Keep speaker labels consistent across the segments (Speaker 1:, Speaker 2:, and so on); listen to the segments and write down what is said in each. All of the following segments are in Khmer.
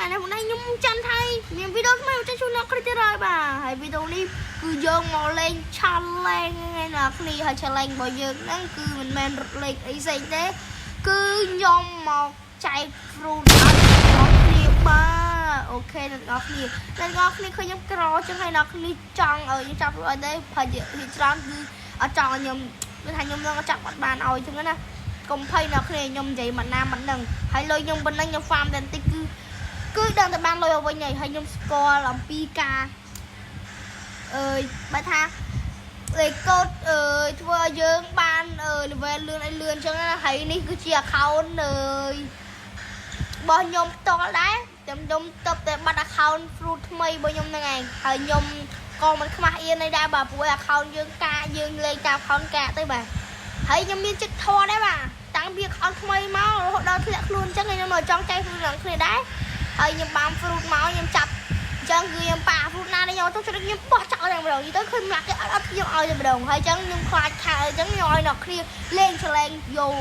Speaker 1: ngày này hôm nay nhung chân thay những video mới cho chúng nó có thể rồi bà hãy video đi cứ dơ ngó lên challenge ngay nào khi hãy challenge bao giờ đang cứ mình men lên ấy dậy thế cứ nhom một chạy fruit ngó kia ba ok nên ngó kia khơi nhom cro chứ hay nó kia tròn ở như trong ở đây phải thì tròn cứ ở tròn nhom cái thành nhom nó chặt mặt bàn oi chứ nữa công thay nó khi nhom vậy mà nam mình đừng hãy lôi nhom bên anh nhom farm đến tích cứ đang tại ban lôi ở bên này hay nhom score làm pika ơi bà tha để cốt thua dương ban về lươn cho nó thấy đi cứ chia khâu ơi bao nhom to đấy nhom tập để bắt account fruit mây bao nhom này hay nhom con mình không yên đây ra bà phụ account dương ca dương lên cao account cả tới bà thấy nhom miên chết thua đấy bà tăng việc account mây máu đó thì lại luôn chắc ngày mà trong cây phương này đấy hay nhom bám fruit máu nhom chặt chân người nhom bà fruit na đây nhau tôi cho nhom bỏ chảo này rồi gì tới khi mặc cái áo nhom oi rồi đồng hay chân nhom khoai khai chân nhoi nọ kia lên cho lên vô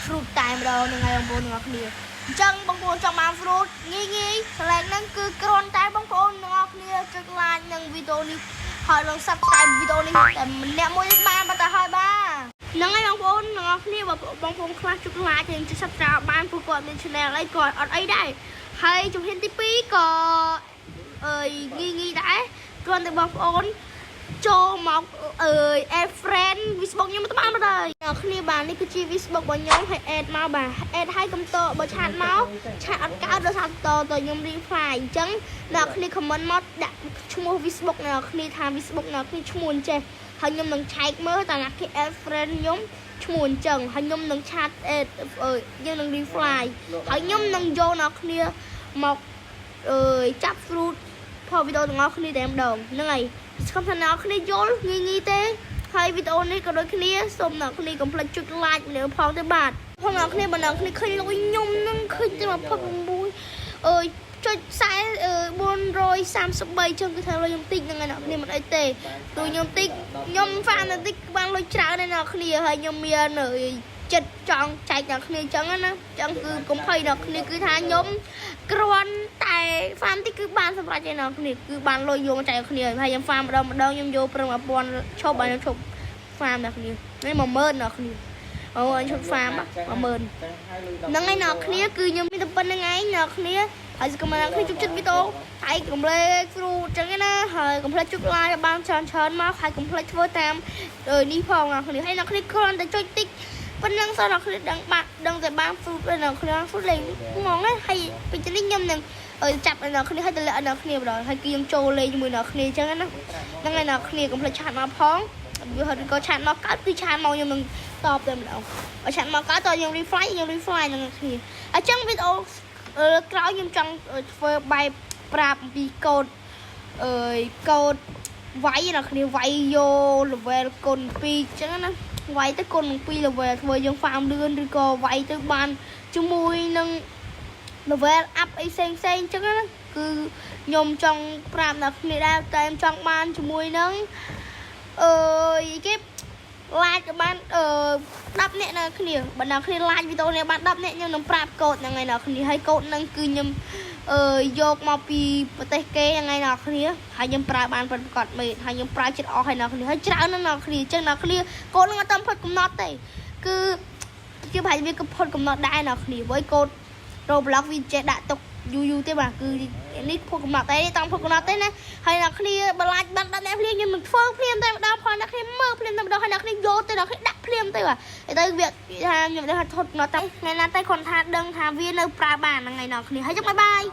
Speaker 1: fruit time rồi ngày ông buồn ngọc kia chân bông bồn trong bàn fruit nghi lên năng cứ con tay bông bồn ngọc kia trực lại năng video này hỏi lần subscribe video này để mình đem mua ban và ta hỏi ba năng ngày bông bồn ngọc kia và bông bồn class trực lại thìจะ subscribe ban phụก่อนเป็น channel ไอ้ก่อนอดไอ้ได้ให้จุดเห็นที่ปีก่อนnghi đã còn từ bóng ôn cho mọc add friend Facebook nhưng mà tao ăn rồi khi bạn đi cứ chi Facebook bọn nhóm phải add mau bà add hai công tơ bởi chat máu chat cao được sẵn tờ từ nhóm đi phải chẳng là khi comment mod đặt chung Facebook nào khi tham Facebook nào khi chung muốn chê họ nhóm nâng chạy mới tại là khi add friend nhóm chung muốn chẳng họ nhóm nâng chat nhưng nâng đi phải họ nhóm nâng vô nào khi mọc chắp fruitพอ video ទាំងអស់គ្នាតែម្ដងហ្នឹងហើយស្គមថាអ្នកគ្នាយល់ងាយទេហើយវីដេអូនេះក៏ដូចគ្នាសូមអ្នកគ្នាកុំភ្លេចចុច like នៅផងទៅបាទផងអ្នកគ្នាបើអ្នកគ្នាឃើញលុយខ្ញុំនឹងឃើញតែ26ចុច433ចឹងគឺថាលុយខ្ញុំតិចហ្នឹងហើយអ្នកគ្នាមិនអីទេទូខ្ញុំតិចខ្ញុំហ្វានតិចបានលុយច្រើនហើយអ្នកគ្នាហើយខ្ញុំមានចិត្តចង់ចែកអ្នកគ្នាចឹងណាចឹងគឺកុំភ័យអ្នកគ្នាគឺថាខ្ញុំគ្រាន់តែហ្វាមតិចគឺបានសម្រាប់ឯអ្នកគ្នាគឺបានលុយយកចែកគ្នាហើយខ្ញុំហ្វាមម្ដងខ្ញុំយកប្រឹង1000ឈប់ហើយខ្ញុំឈប់ហ្វាមអ្នកគ្នានេះ10000អ្នកគ្នាអូឈប់ហ្វាម10000ហ្នឹងឯអ្នកគ្នាគឺខ្ញុំមានតែប៉ុណ្្នឹងឯងអ្នកគ្នាហើយកុំអ្នកគ្នាជុំចិត្តវីដេអូហើយកុំភ្លេចគ្រូចឹងណាហើយកុំភ្លេចចុច like បានច្រើនមកហើយកុំភ្លេចធ្វើតាមនេះផងអ្នកគ្នាហើយអ្នកគ្នាគ្រាន់តែចុចតិចប៉ុណ្ណឹងសោះអ្នកគ្នាដឹងតែបាន fruit អ្នកគ្នា fruit លេងងងហើយពេលនេះខ្ញុំនឹងចាប់អ្នកគ្នាឲ្យទៅលាក់អ្នកគ្នាម្ដងហើយគឺខ្ញុំចូលលេងជាមួយអ្នកគ្នាអញ្ចឹងណាហ្នឹងហើយអ្នកគ្នាកុំភ្លេចឆាតមកផងវាហត់ក៏ឆាតមកកើតគឺឆាតមកខ្ញុំនឹងតបតែម្ដងបើឆាតមកកើតតខ្ញុំ reply ហ្នឹងគ្នាអញ្ចឹងវីដេអូក្រោយខ្ញុំចង់ធ្វើបែបប្រាប់អំពីកូដកូដវាយអ្នកគ្នាវាយយក level គុណ2អញ្ចឹងណាវាយទៅគុណ2 level ធ្វើយើង farm លឿនឬក៏វាយទៅបានជាមួយនឹង level up អីផ្សេងអញ្ចឹងណាគឺខ្ញុំចង់ប្រាប់អ្នកគ្នាដែរតែខ្ញុំចង់បានជាមួយនឹងគេ like បាន10នាក់នៅគ្នាបើអ្នកគ្នា like វីដេអូនេះបាន10នាក់ខ្ញុំនឹងប្រាប់កូដហ្នឹងឯអ្នកគ្នាហើយកូដហ្នឹងគឺខ្ញុំយកមកពីប្រទេសគេហ្នឹងឯអ្នកគ្នាហើយខ្ញុំប្រើបានប្រកបមេហើយខ្ញុំប្រើចិត្តអស់ហើយអ្នកគ្នាហើយច្រើនណាស់អ្នកគ្នាអញ្ចឹងអ្នកគ្នាកូដហ្នឹងអត់តាមផុតកំណត់ទេគឺប្រហែលវាក៏ផុតកំណត់ដែរអ្នកគ្នាព្រោះកូដ Roblox វាចេះដាក់ទុកយូរទេបាទគឺនេះផុតកំណត់តែតាមផុតកំណត់ទេណាហើយអ្នកគ្នាបើឡាច់បាន10នាក់ភ្លាមខ្ញុំនឹងធ្វើភ្លាមតែម្ដងផងអ្នកគ្នាមើលភ្លាមតែម្ដងហើយអ្នកគ្នាយកទៅអ្នកគ្នាដាក់ភ្លាមទៅបាទទៅវាថាខ្ញុំដឹងថាថត់កំណត់តែថ្ងៃណាតែគាត់ថាដឹងថាវានៅប្រើបានហ្នឹងហើយអ្នកគ្នាហើយចុះបាយ